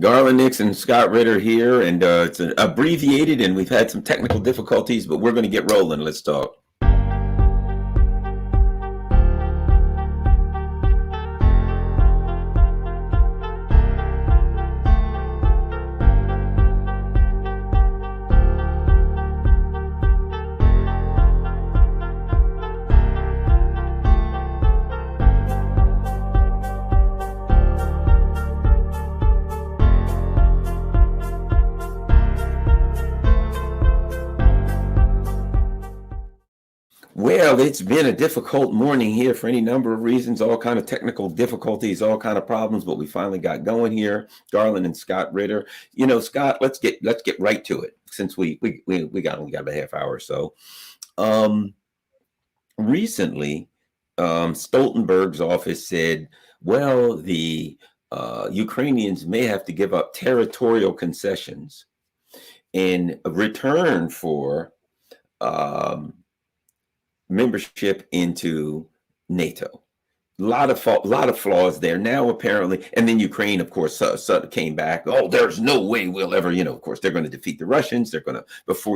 Garland Nixon, Scott Ritter here, and it's abbreviated, and we've had some technical difficulties, but we're going to get rolling. Let's talk. Well, it's been a difficult morning here for any number of reasons, all kind of technical difficulties, all kind of problems, but we finally got going here. Garland and Scott Ritter. Scott, let's get right to it since we only got a half hour or so. Recently, Stoltenberg's office said, well, the Ukrainians may have to give up territorial concessions in return for membership into NATO. A lot of flaws there now, apparently. And then Ukraine, of course, came back. Oh, there's no way we'll ever, of course, they're going to defeat the Russians. They're going to,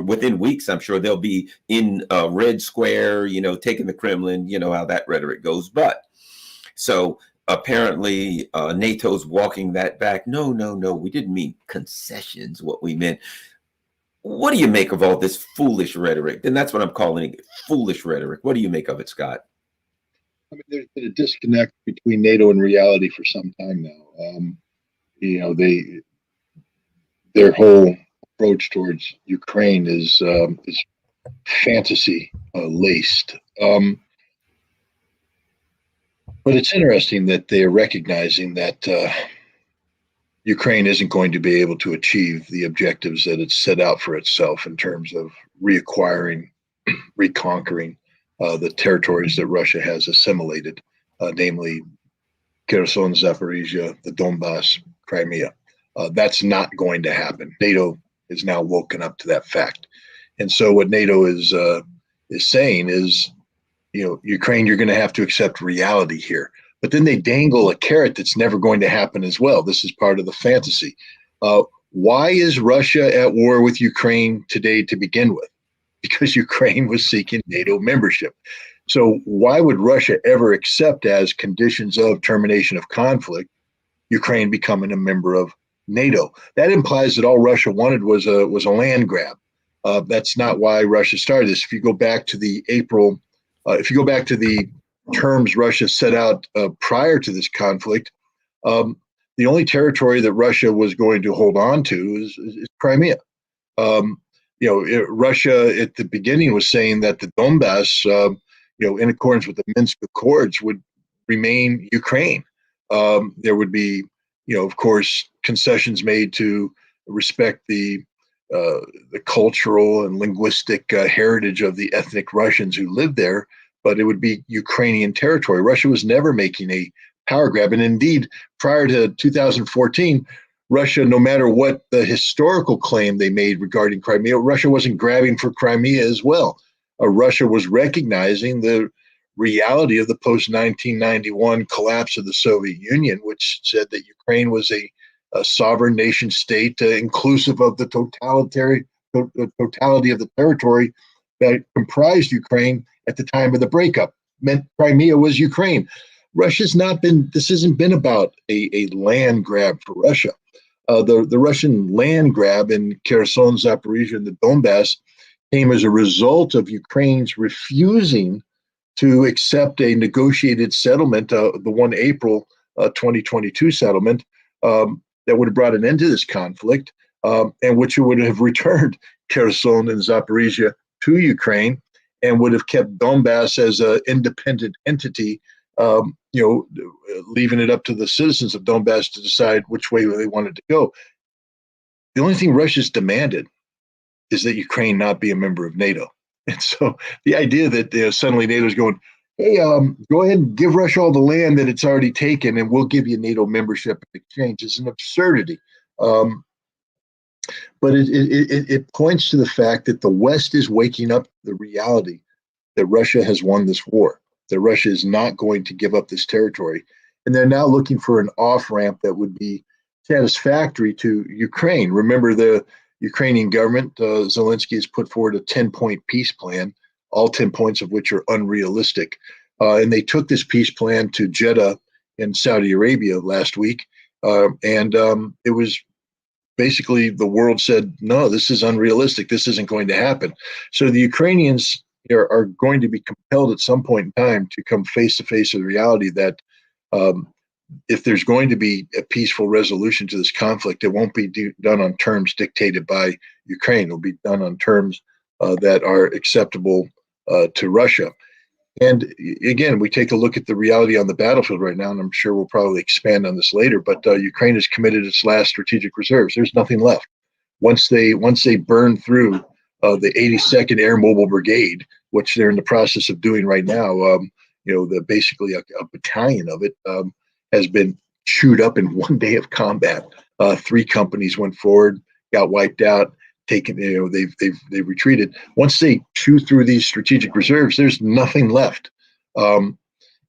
within weeks, I'm sure they'll be in Red Square, taking the Kremlin, how that rhetoric goes. But so apparently NATO's walking that back. No, we didn't mean concessions. What we meant. What do you make of all this foolish rhetoric? And that's what I'm calling it, foolish rhetoric. What do you make of it, Scott? I mean, there's been a disconnect between NATO and reality for some time now. Their whole approach towards Ukraine is fantasy laced. But it's interesting that they are recognizing that Ukraine isn't going to be able to achieve the objectives that it's set out for itself in terms of reacquiring, reconquering the territories that Russia has assimilated, namely Kherson, Zaporizhia, the Donbass, Crimea. That's not going to happen. NATO is now woken up to that fact. And so what NATO is saying is, Ukraine, you're going to have to accept reality here. But then they dangle a carrot that's never going to happen as well. This is part of the fantasy. Why is Russia at war with Ukraine today to begin with? Because Ukraine was seeking NATO membership. So why would Russia ever accept as conditions of termination of conflict Ukraine becoming a member of NATO? That implies that all Russia wanted was a land grab. That's not why Russia started this. If you go back to the terms Russia set out prior to this conflict, the only territory that Russia was going to hold on to is Crimea. Russia at the beginning was saying that the Donbass, in accordance with the Minsk Accords, would remain Ukraine. There would be, of course, concessions made to respect the cultural and linguistic heritage of the ethnic Russians who lived there, but it would be Ukrainian territory. Russia was never making a power grab. And indeed, prior to 2014, Russia, no matter what the historical claim they made regarding Crimea, Russia wasn't grabbing for Crimea as well. Russia was recognizing the reality of the post-1991 collapse of the Soviet Union, which said that Ukraine was a sovereign nation state, inclusive of the totality of the territory that comprised Ukraine at the time of the breakup. Meant Crimea was Ukraine. This hasn't been about a land grab for Russia. The Russian land grab in Kherson, Zaporizhia, and the Donbass came as a result of Ukraine's refusing to accept a negotiated settlement, the 1 April 2022 settlement, that would have brought an end to this conflict, and which would have returned Kherson and Zaporizhia to Ukraine and would have kept Donbass as an independent entity, leaving it up to the citizens of Donbass to decide which way they wanted to go. The only thing Russia's demanded is that Ukraine not be a member of NATO. And so the idea that suddenly NATO's going, hey, go ahead and give Russia all the land that it's already taken, and we'll give you NATO membership in exchange is an absurdity. But it points to the fact that the West is waking up to the reality that Russia has won this war, that Russia is not going to give up this territory. And they're now looking for an off-ramp that would be satisfactory to Ukraine. Remember, the Ukrainian government, Zelensky has put forward a 10-point peace plan, all 10 points of which are unrealistic. And they took this peace plan to Jeddah in Saudi Arabia last week. And it was basically the world said, no, this is unrealistic. This isn't going to happen. So the Ukrainians are going to be compelled at some point in time to come face to face with the reality that if there's going to be a peaceful resolution to this conflict, it won't be done on terms dictated by Ukraine. It'll be done on terms that are acceptable to Russia. And again, we take a look at the reality on the battlefield right now, and I'm sure we'll probably expand on this later, but Ukraine has committed its last strategic reserves. There's nothing left. Once they burn through the 82nd Air Mobile Brigade, which they're in the process of doing right now, basically a battalion of it has been chewed up in one day of combat. 3 companies went forward, got wiped out. They've retreated. Once they chew through these strategic reserves, there's nothing left. And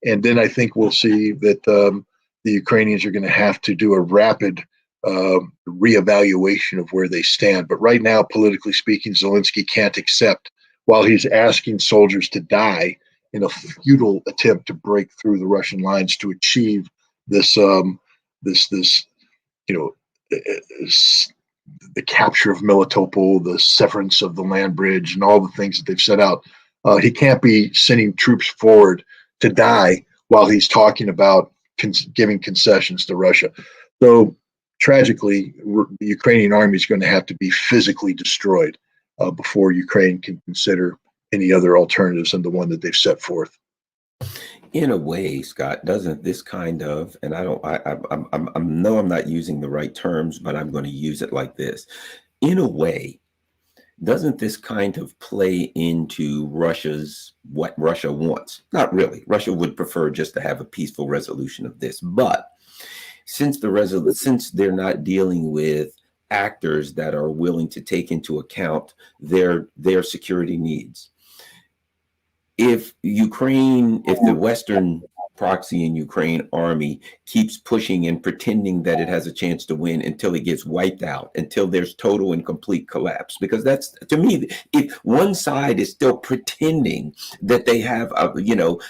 then I think we'll see that the Ukrainians are going to have to do a rapid reevaluation of where they stand. But right now, politically speaking, Zelensky can't accept, while he's asking soldiers to die in a futile attempt to break through the Russian lines to achieve this the capture of Melitopol, the severance of the land bridge, and all the things that they've set out. He can't be sending troops forward to die while he's talking about giving concessions to Russia. So tragically, the Ukrainian army is going to have to be physically destroyed before Ukraine can consider any other alternatives than the one that they've set forth. In a way, Scott, doesn't this kind of, and I know I'm not using the right terms, but I'm going to use it like this. In a way, doesn't this kind of play into what Russia wants? Not really. Russia would prefer just to have a peaceful resolution of this. But since they're not dealing with actors that are willing to take into account their security needs, if the Western proxy in Ukraine army keeps pushing and pretending that it has a chance to win until it gets wiped out, until there's total and complete collapse, because that's, to me, if one side is still pretending that they have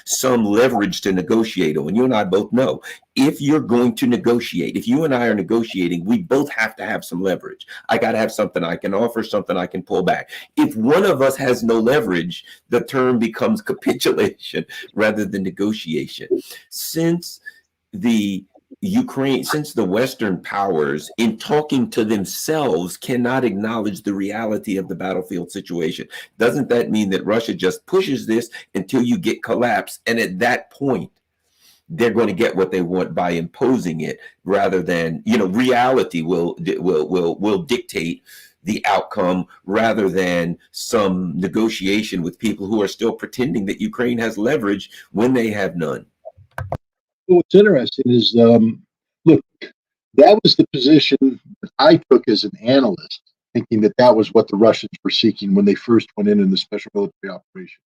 some leverage to negotiate on, you and I both know, if you're going to negotiate, if you and I are negotiating, we both have to have some leverage. I got to have something I can offer, something I can pull back. If one of us has no leverage, the term becomes capitulation rather than negotiation. Since the Western powers, in talking to themselves, cannot acknowledge the reality of the battlefield situation, doesn't that mean that Russia just pushes this until you get collapse, and at that point, they're going to get what they want by imposing it, rather than, reality will dictate the outcome, rather than some negotiation with people who are still pretending that Ukraine has leverage when they have none. What's interesting is, look, that was the position that I took as an analyst, thinking that was what the Russians were seeking when they first went in the special military operation.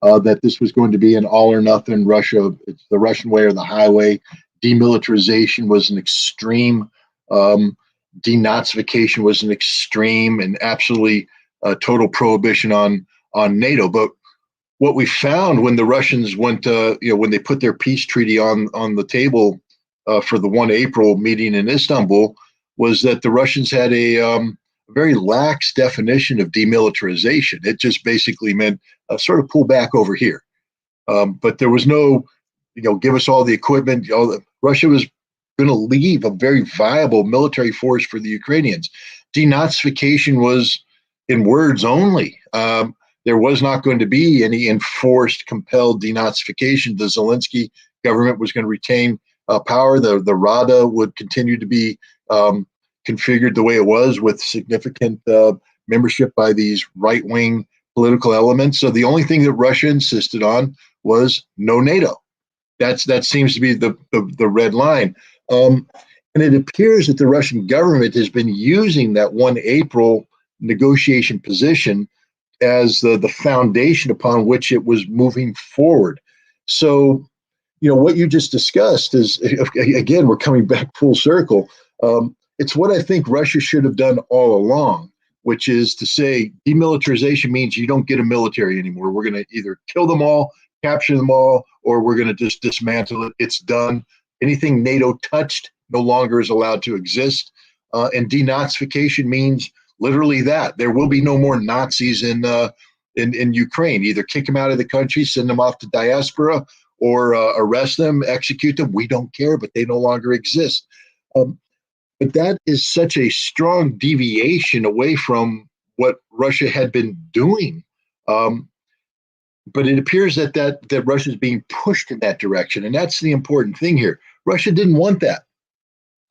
That this was going to be an all or nothing Russia. It's the Russian way or the highway. Demilitarization was an extreme. Denazification was an extreme, and absolutely total prohibition on NATO. But what we found when the Russians went, when they put their peace treaty on the table for the 1 April meeting in Istanbul, was that the Russians had a very lax definition of demilitarization. It just basically meant sort of pull back over here. But there was no, give us all the equipment. Russia was going to leave a very viable military force for the Ukrainians. Denazification was in words only. There was not going to be any enforced, compelled denazification. The Zelensky government was going to retain power. The Rada would continue to be configured the way it was, with significant membership by these right-wing political elements. So the only thing that Russia insisted on was no NATO. That seems to be the red line. And it appears that the Russian government has been using that 1 April negotiation position as the foundation upon which it was moving forward. So, what you just discussed is, again, we're coming back full circle. it's what I think Russia should have done all along, which is to say demilitarization means you don't get a military anymore. We're going to either kill them all, capture them all, or we're going to just dismantle it. It's done. Anything NATO touched no longer is allowed to exist. And denazification means literally that. There will be no more Nazis in Ukraine. Either kick them out of the country, send them off to diaspora, or arrest them, execute them. We don't care, but they no longer exist. But that is such a strong deviation away from what Russia had been doing. But it appears that Russia is being pushed in that direction, and that's the important thing here. Russia didn't want that.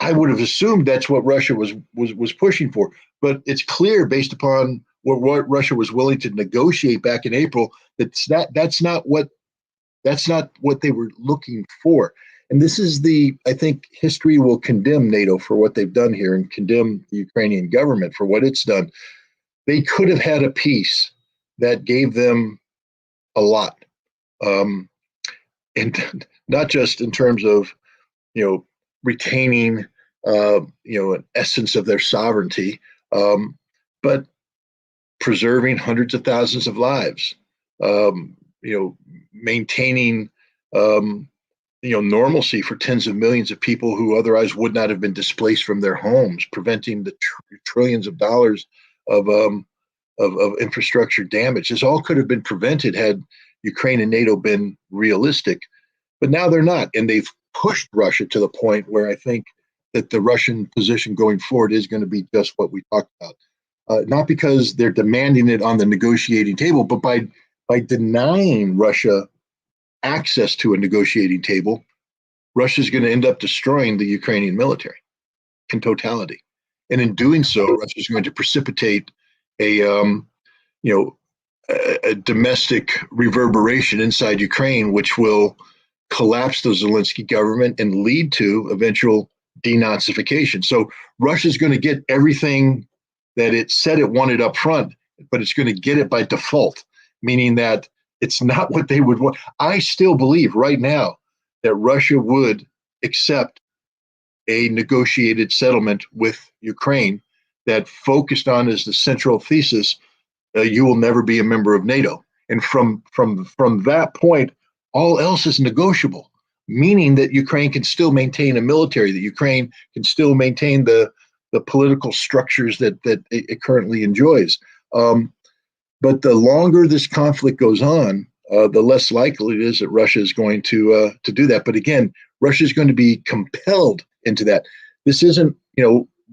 I would have assumed that's what Russia was pushing for, but it's clear based upon what Russia was willing to negotiate back in April that's not what they were looking for. And this is I think history will condemn NATO for what they've done here and condemn the Ukrainian government for what it's done. They could have had a peace that gave them a lot, and not just in terms of retaining an essence of their sovereignty, but preserving hundreds of thousands of lives, maintaining normalcy for tens of millions of people who otherwise would not have been displaced from their homes, preventing the trillions of dollars of infrastructure damage. This all could have been prevented had Ukraine and NATO been realistic, but now they're not, and they've pushed Russia to the point where I think that the Russian position going forward is going to be just what we talked about. Not because they're demanding it on the negotiating table, but by denying Russia access to a negotiating table, Russia's going to end up destroying the Ukrainian military in totality. And in doing so, Russia's going to precipitate a domestic reverberation inside Ukraine, which will collapse the Zelensky government and lead to eventual denazification. So Russia's going to get everything that it said it wanted up front, but it's going to get it by default, meaning that it's not what they would want. I still believe right now that Russia would accept a negotiated settlement with Ukraine that focused on as the central thesis, you will never be a member of NATO. And from that point, all else is negotiable, meaning that Ukraine can still maintain a military, that Ukraine can still maintain the political structures that it currently enjoys. But the longer this conflict goes on, the less likely it is that Russia is going to do that. But again, Russia is going to be compelled into that. This isn't,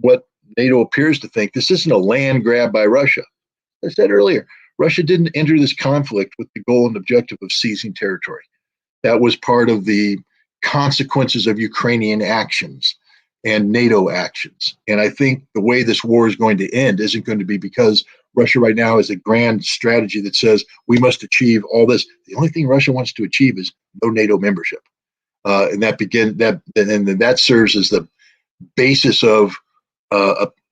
what NATO appears to think. This isn't a land grab by Russia. As I said earlier, Russia didn't enter this conflict with the goal and objective of seizing territory. That was part of the consequences of Ukrainian actions and NATO actions. And I think the way this war is going to end isn't going to be because Russia right now has a grand strategy that says we must achieve all this. The only thing Russia wants to achieve is no NATO membership. And that serves as the basis of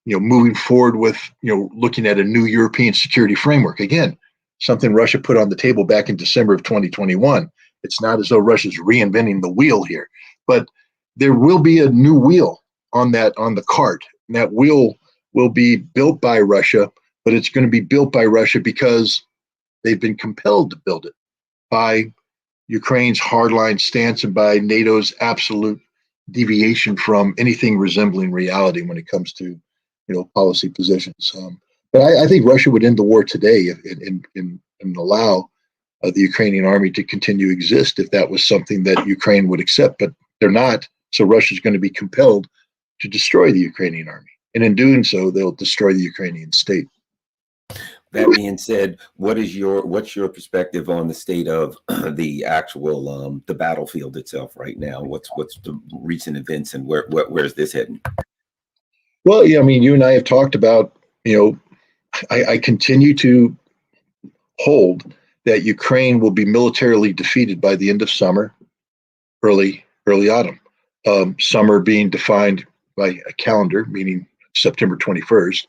moving forward with looking at a new European security framework. Again, something Russia put on the table back in December of 2021. It's not as though Russia's reinventing the wheel here, but there will be a new wheel on the cart. And that wheel will be built by Russia, but it's going to be built by Russia because they've been compelled to build it by Ukraine's hardline stance and by NATO's absolute deviation from anything resembling reality when it comes to policy positions. But I think Russia would end the war today and allow the Ukrainian army to continue to exist if that was something that Ukraine would accept. But they're not. So Russia's going to be compelled to destroy the Ukrainian army. And in doing so, they'll destroy the Ukrainian state. That being said, what's your perspective on the state of the actual the battlefield itself right now? What's the recent events and where's this heading? Well, yeah, I mean, you and I have talked about, I continue to hold that Ukraine will be militarily defeated by the end of summer, early autumn. Summer being defined by a calendar, meaning September 21st.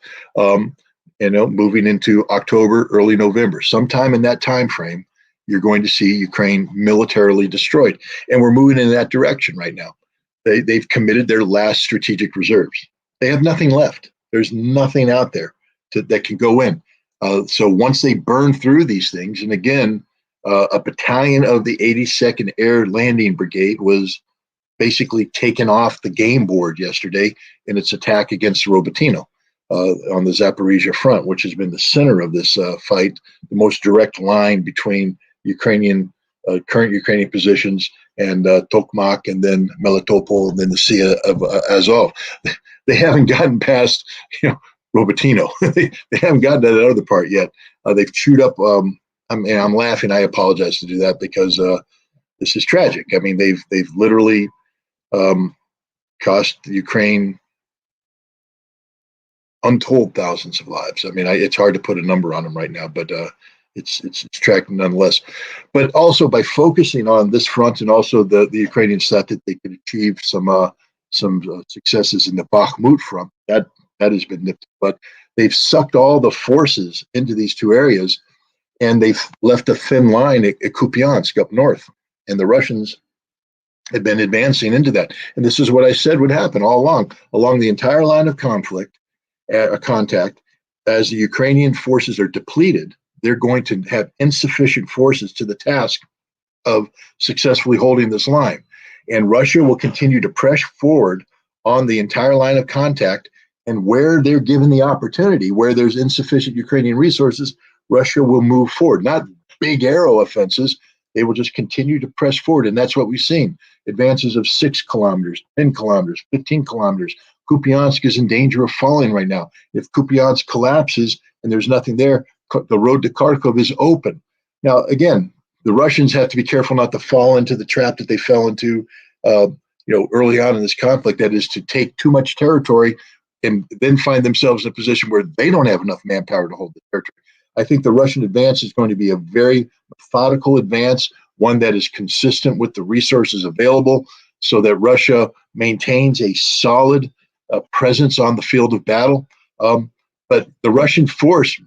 Moving into October, early November, sometime in that time frame, you're going to see Ukraine militarily destroyed, and we're moving in that direction right now. They've committed their last strategic reserves. They have nothing left. There's nothing out there that can go in. So once they burn through these things, and again, a battalion of the 82nd Air Landing Brigade was basically taken off the game board yesterday in its attack against Robotyno on the Zaporizhia front, which has been the center of this fight, the most direct line between current Ukrainian positions and Tokmak, and then Melitopol, and then the Sea of Azov. They haven't gotten past, Robotyno. they haven't gotten to that other part yet. They've chewed up. I'm laughing. I apologize to do that because this is tragic. I mean, they've literally cost Ukraine untold thousands of lives. I mean, it's hard to put a number on them right now, but it's tragic nonetheless. But also by focusing on this front, and also the Ukrainians thought that they could achieve some successes in the Bakhmut front. That has been nipped, but they've sucked all the forces into these two areas, and they've left a thin line at Kupiansk up north, and the Russians had been advancing into that. And this is what I said would happen all along the entire line of contact. As the Ukrainian forces are depleted, they're going to have insufficient forces to the task of successfully holding this line. And Russia will continue to press forward on the entire line of contact. And where they're given the opportunity, where there's insufficient Ukrainian resources, Russia will move forward. Not big arrow offenses. They will just continue to press forward. And that's what we've seen. Advances of 6 kilometers, 10 kilometers, 15 kilometers. Kupiansk is in danger of falling right now. If Kupiansk collapses and there's nothing there, the road to Kharkov is open. Now, again, the Russians have to be careful not to fall into the trap that they fell into early on in this conflict, that is to take too much territory and then find themselves in a position where they don't have enough manpower to hold the territory. I think the Russian advance is going to be a very methodical advance, one that is consistent with the resources available, so that Russia maintains a solid presence on the field of battle. But the Russian force,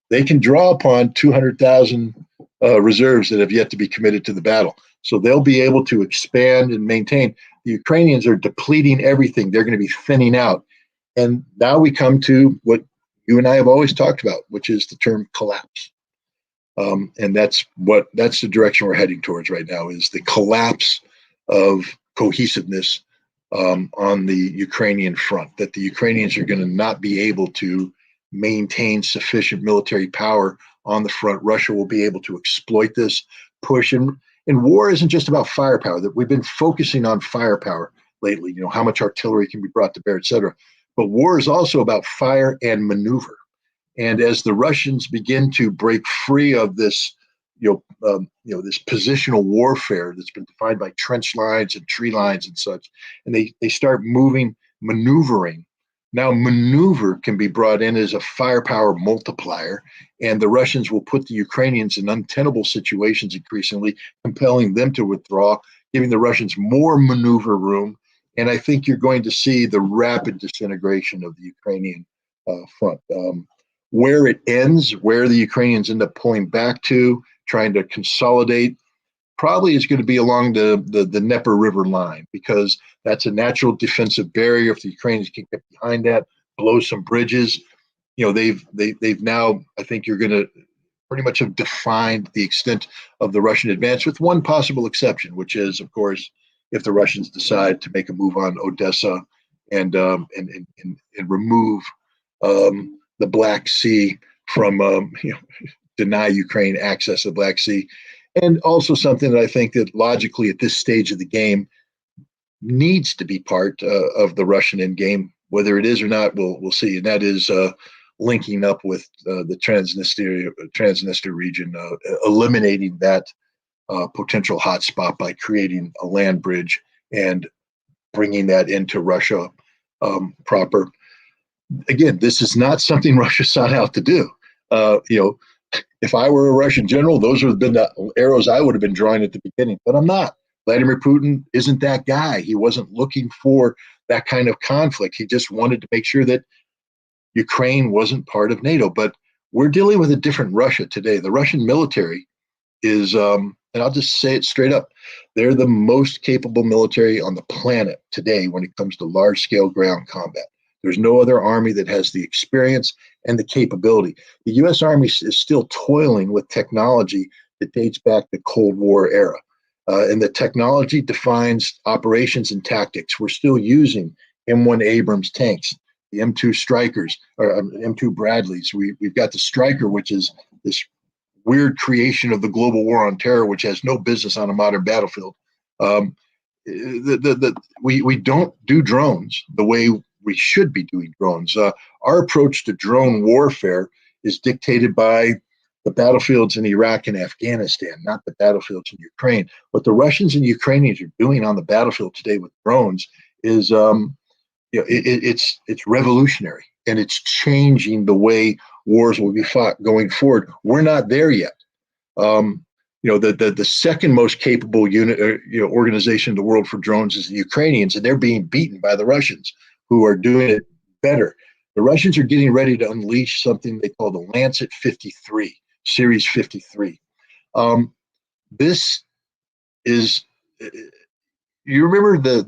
they can draw upon 200,000 reserves that have yet to be committed to the battle. So they'll be able to expand and maintain. The Ukrainians are depleting everything. They're going to be thinning out. And now we come to what you and I have always talked about, which is the term collapse. And that's the direction we're heading towards right now, is the collapse of cohesiveness on the Ukrainian front, that the Ukrainians are going to not be able to maintain sufficient military power on the front. Russia will be able to exploit this push. And war isn't just about firepower. That we've been focusing on firepower lately, how much artillery can be brought to bear, et cetera. But war is also about fire and maneuver. And as the Russians begin to break free of this, this positional warfare that's been defined by trench lines and tree lines and such, and they start maneuvering. Now, maneuver can be brought in as a firepower multiplier, and the Russians will put the Ukrainians in untenable situations increasingly, compelling them to withdraw, giving the Russians more maneuver room. And I think you're going to see the rapid disintegration of the Ukrainian front. Where it ends, where the Ukrainians end up pulling back to, trying to consolidate, probably is going to be along the Dnieper River line, because that's a natural defensive barrier. If the Ukrainians can get behind that, blow some bridges, they've now, I think you're going to pretty much have defined the extent of the Russian advance, with one possible exception, which is, of course, if the Russians decide to make a move on Odessa and remove the Black Sea from, deny Ukraine access to the Black Sea. And also something that I think that logically at this stage of the game needs to be part of the Russian end game. Whether it is or not, we'll see. And that is linking up with the Transnistria region, eliminating that potential hotspot by creating a land bridge and bringing that into Russia proper. Again, this is not something Russia sought out to do. If I were a Russian general, those would have been the arrows I would have been drawing at the beginning, but I'm not. Vladimir Putin isn't that guy. He wasn't looking for that kind of conflict. He just wanted to make sure that Ukraine wasn't part of NATO. But we're dealing with a different Russia today. The Russian military is, and I'll just say it straight up, they're the most capable military on the planet today when it comes to large-scale ground combat. There's no other army that has the experience and the capability. The U.S. Army is still toiling with technology that dates back to the Cold War era. And the technology defines operations and tactics. We're still using M1 Abrams tanks, the M2 Strikers, or M2 Bradleys. We've got the Striker, which is this weird creation of the global war on terror, which has no business on a modern battlefield. We don't do drones the way we should be doing drones. Our approach to drone warfare is dictated by the battlefields in Iraq and Afghanistan, not the battlefields in Ukraine. What the Russians and Ukrainians are doing on the battlefield today with drones is, it's revolutionary, and it's changing the way wars will be fought going forward. We're not there yet. The second most capable unit, organization in the world for drones is the Ukrainians, and they're being beaten by the Russians, who are doing it better. The Russians are getting ready to unleash something they call the Lancet 53, Series 53. This is, you remember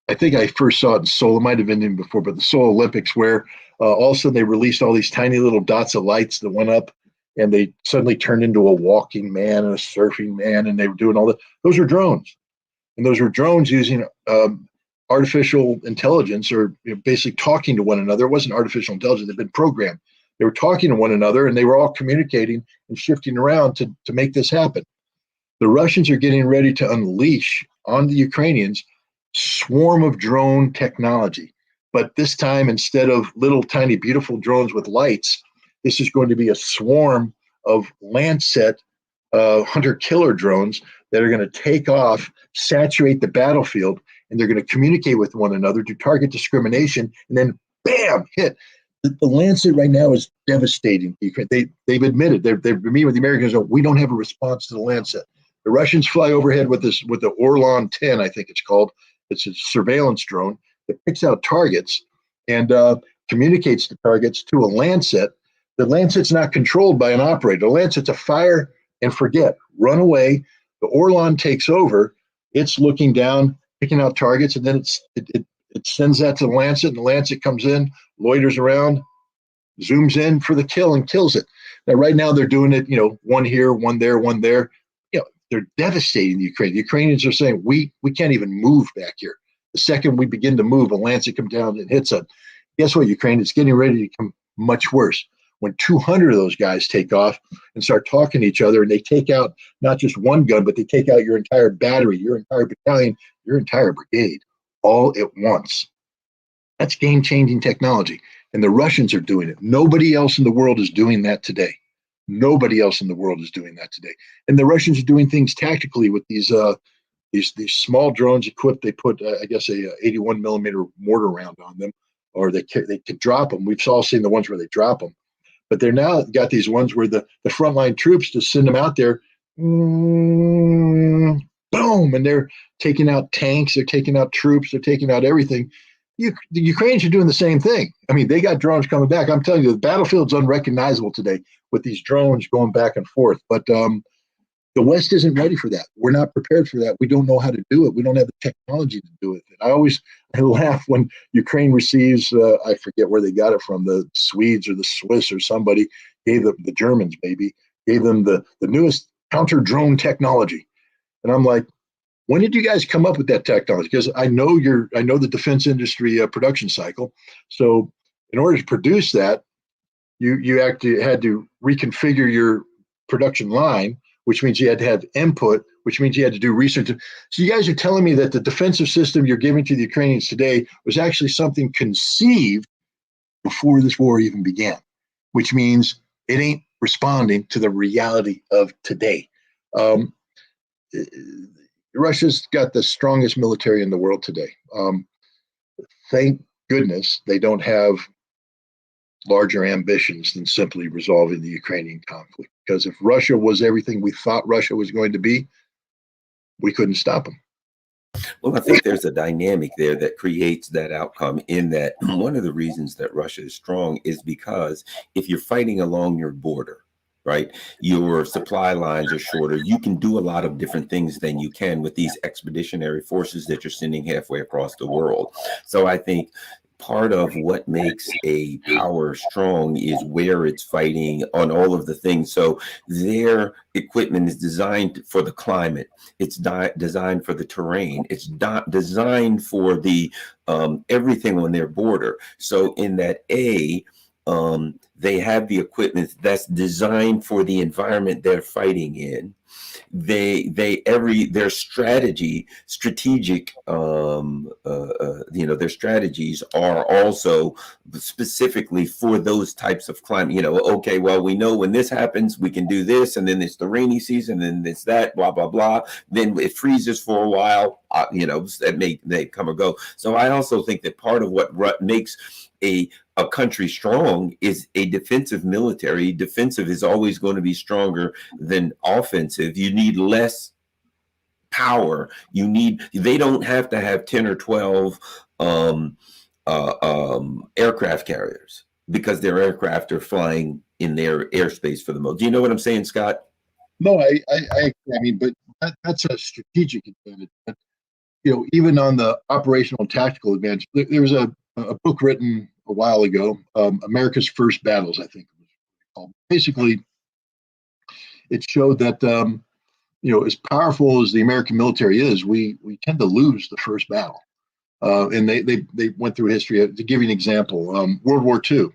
I think I first saw it in Seoul. It might have been in before, but the Seoul Olympics, where all of a sudden they released all these tiny little dots of lights that went up, and they suddenly turned into a walking man and a surfing man, and they were doing all that. Those are drones, and those were drones using artificial intelligence, or basically talking to one another. It wasn't artificial intelligence; they'd been programmed. They were talking to one another, and they were all communicating and shifting around to make this happen. The Russians are getting ready to unleash on the Ukrainians swarm of drone technology. But this time, instead of little tiny beautiful drones with lights, this is going to be a swarm of Lancet hunter-killer drones that are going to take off, saturate the battlefield, and they're going to communicate with one another, do target discrimination, and then bam, hit. The Lancet right now is devastating. They've admitted, they've been meeting with the Americans, we don't have a response to the Lancet. The Russians fly overhead with the Orlan 10, I think it's called. It's a surveillance drone that picks out targets and communicates the targets to a Lancet. The Lancet's not controlled by an operator. The Lancet's a fire and forget, run away. The Orlan takes over. It's looking down, picking out targets, and then it sends that to the Lancet, and the Lancet comes in, loiters around, zooms in for the kill, and kills it. Now, right now, they're doing it, one here, one there, one there. They're devastating the Ukraine. The Ukrainians are saying, we can't even move back here. The second we begin to move, a Lancet comes down and hits it. Guess what, Ukraine? It's getting ready to become much worse. When 200 of those guys take off and start talking to each other, and they take out not just one gun, but they take out your entire battery, your entire battalion, your entire brigade, all at once. That's game-changing technology, and the Russians are doing it. Nobody else in the world is doing that today. Nobody else in the world is doing that today. And the Russians are doing things tactically with these small drones equipped. They put, I guess, a 81 millimeter mortar round on them, or they could drop them. We've all seen the ones where they drop them. But they're now got these ones where the frontline troops just send them out there, boom, and they're taking out tanks, they're taking out troops, they're taking out everything. The Ukrainians are doing the same thing. I mean, they got drones coming back. I'm telling you, the battlefield's unrecognizable today with these drones going back and forth. But the West isn't ready for that. We're not prepared for that. We don't know how to do it. We don't have the technology to do it. I laugh when Ukraine receives, I forget where they got it from, the Swedes or the Swiss or somebody gave them, the Germans maybe, gave them the newest counter-drone technology. And I'm like, when did you guys come up with that technology? Because I know the defense industry production cycle. So in order to produce that, you actually had to reconfigure your production line, which means you had to have input, which means you had to do research. So you guys are telling me that the defensive system you're giving to the Ukrainians today was actually something conceived before this war even began, which means it ain't responding to the reality of today. Russia's got the strongest military in the world today. Thank goodness they don't have larger ambitions than simply resolving the Ukrainian conflict. Because if Russia was everything we thought Russia was going to be, we couldn't stop them. Well, I think there's a dynamic there that creates that outcome, in that one of the reasons that Russia is strong is because if you're fighting along your border, right? Your supply lines are shorter. You can do a lot of different things than you can with these expeditionary forces that you're sending halfway across the world. So I think part of what makes a power strong is where it's fighting on all of the things. So their equipment is designed for the climate. It's designed for the terrain. It's designed for the everything on their border. So in that they have the equipment that's designed for the environment they're fighting in. Their strategic their strategies are also specifically for those types of climate. Okay, well, we know when this happens we can do this, and then it's the rainy season, and it's that blah blah blah, then it freezes for a while, that may come or go. So I also think that part of what makes a country strong is a defensive military. Defensive is always going to be stronger than offensive. You need less power. They don't have to have 10 or 12 aircraft carriers, because their aircraft are flying in their airspace for the most. Do you know what I'm saying, Scott? No, I mean, but that's a strategic advantage. But, even on the operational and tactical advantage, there was a book written a while ago, America's First Battles, I think it was called. Basically, it showed that as powerful as the American military is, we tend to lose the first battle. And they went through history. To give you an example, World War II,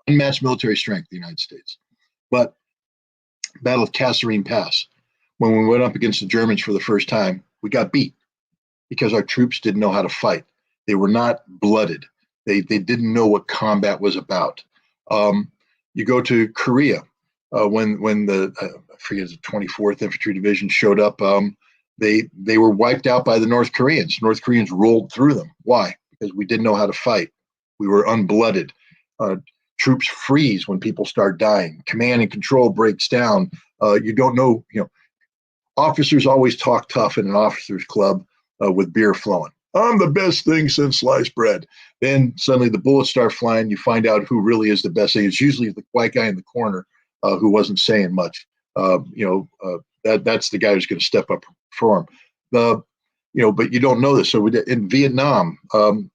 unmatched military strength, the United States. But Battle of Kasserine Pass, when we went up against the Germans for the first time, we got beat because our troops didn't know how to fight. They were not blooded. They didn't know what combat was about. You go to Korea, when the I forget, the 24th Infantry Division showed up. They were wiped out by the North Koreans. North Koreans rolled through them. Why? Because we didn't know how to fight. We were unblooded. Troops freeze when people start dying. Command and control breaks down. You don't know. Officers always talk tough in an officers club with beer flowing. I'm the best thing since sliced bread. Then suddenly the bullets start flying. You find out who really is the best thing. It's usually the white guy in the corner who wasn't saying much. That's the guy who's going to step up and perform. But you don't know this. So in Vietnam,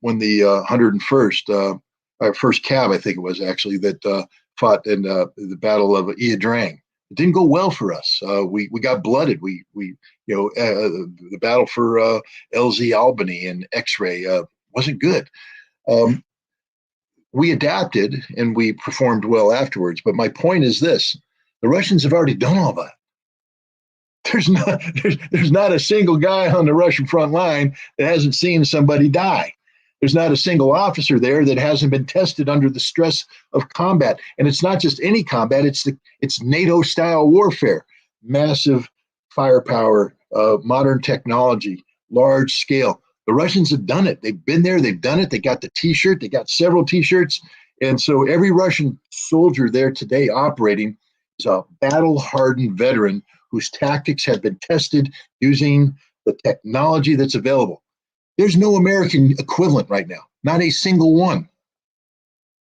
when the 101st, our first Cav, I think it was actually, that fought in the Battle of Ia Drang. It didn't go well for us. We got blooded. The battle for LZ Albany and X-Ray wasn't good. We adapted and we performed well afterwards. But my point is this: the Russians have already done all that. There's not a single guy on the Russian front line that hasn't seen somebody die. There's not a single officer there that hasn't been tested under the stress of combat. And it's not just any combat, it's NATO style warfare, massive firepower, modern technology, large scale. The Russians have done it. They've been there, they've done it. They got the t-shirt, they got several t-shirts. And so every Russian soldier there today operating is a battle hardened veteran whose tactics have been tested using the technology that's available. There's no American equivalent right now, not a single one.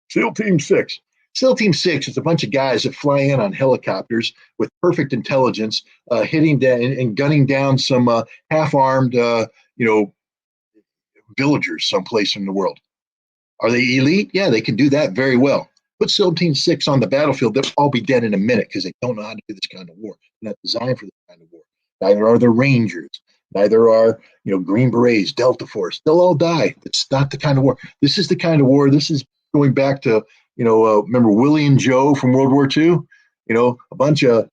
SEAL Team 6. SEAL Team 6 is a bunch of guys that fly in on helicopters with perfect intelligence, hitting down and gunning down some half-armed, villagers someplace in the world. Are they elite? Yeah, they can do that very well. Put SEAL Team 6 on the battlefield, they'll all be dead in a minute because they don't know how to do this kind of war. They're not designed for this kind of war. Neither are the Rangers. Neither are, Green Berets, Delta Force. They'll all die. It's not the kind of war. This is the kind of war. This is going back to, remember Willie and Joe from World War II? A bunch of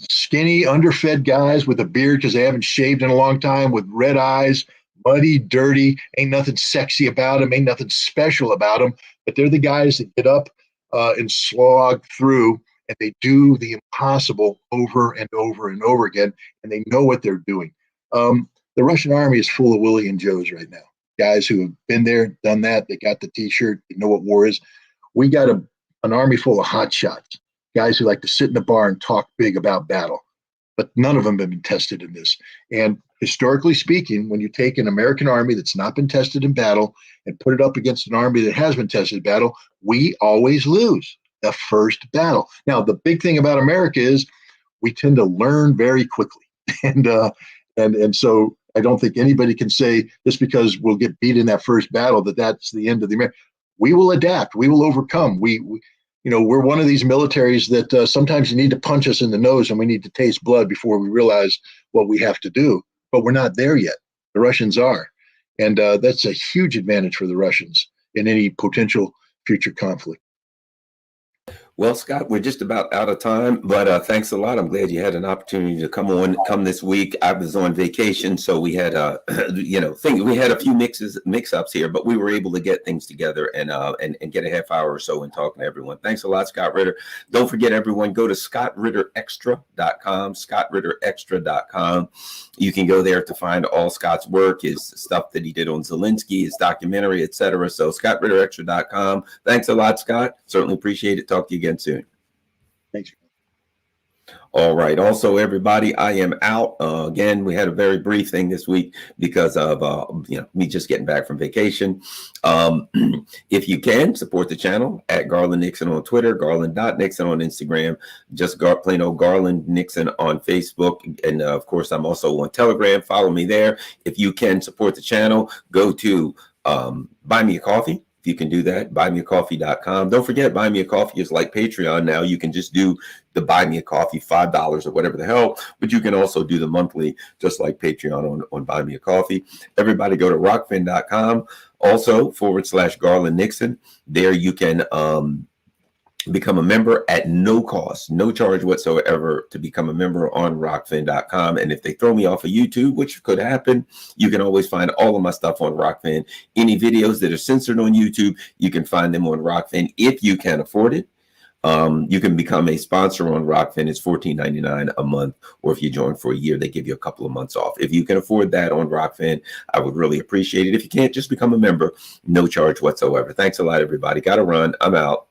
skinny, underfed guys with a beard because they haven't shaved in a long time, with red eyes, muddy, dirty. Ain't nothing sexy about them. Ain't nothing special about them. But they're the guys that get up and slog through, and they do the impossible over and over and over again, and they know what they're doing. The Russian army is full of Willie and Joes right now. Guys who have been there, done that. They got the t-shirt. They know what war is. We got an army full of hotshots, guys who like to sit in the bar and talk big about battle. But none of them have been tested in this. And historically speaking, when you take an American army that's not been tested in battle and put it up against an army that has been tested in battle, we always lose. the first battle. Now, the big thing about America is we tend to learn very quickly, and so I don't think anybody can say just because we'll get beat in that first battle that's the end of the America. We will adapt. We will overcome. We're one of these militaries that sometimes you need to punch us in the nose and we need to taste blood before we realize what we have to do. But we're not there yet. The Russians are. And that's a huge advantage for the Russians in any potential future conflict. Well, Scott, we're just about out of time, but thanks a lot. I'm glad you had an opportunity to come this week. I was on vacation, so we had we had a few mix-ups here, but we were able to get things together and get a half hour or so and talking to everyone. Thanks a lot, Scott Ritter. Don't forget, everyone, go to scottritterextra.com, scottritterextra.com. You can go there to find all Scott's work, his stuff that he did on Zelensky, his documentary, etc. So scottritterextra.com. Thanks a lot, Scott. Certainly appreciate it. Talk to you again soon. Thanks. All right. Also, everybody, I am out. Again, we had a very brief thing this week because of me just getting back from vacation. If you can, support the channel at Garland Nixon on Twitter, Garland.Nixon on Instagram, just plain old Garland Nixon on Facebook. And of course, I'm also on Telegram. Follow me there. If you can support the channel, go to Buy Me a Coffee. You can do that, buymeacoffee.com. Don't forget, Buy Me a Coffee is like Patreon now. You can just do the Buy Me a Coffee, $5 or whatever the hell, but you can also do the monthly, just like Patreon on Buy Me a Coffee. Everybody go to rockfin.com, also /Garland Nixon. There you can become a member at no cost, no charge whatsoever to become a member on rockfin.com. And if they throw me off of YouTube, which could happen, you can always find all of my stuff on Rockfin. Any videos that are censored on YouTube, you can find them on Rockfin if you can afford it. You can become a sponsor on Rockfin. It's $14.99 a month, or if you join for a year, they give you a couple of months off. If you can afford that on Rockfin, I would really appreciate it. If you can't, just become a member, no charge whatsoever. Thanks a lot, everybody. Got to run. I'm out.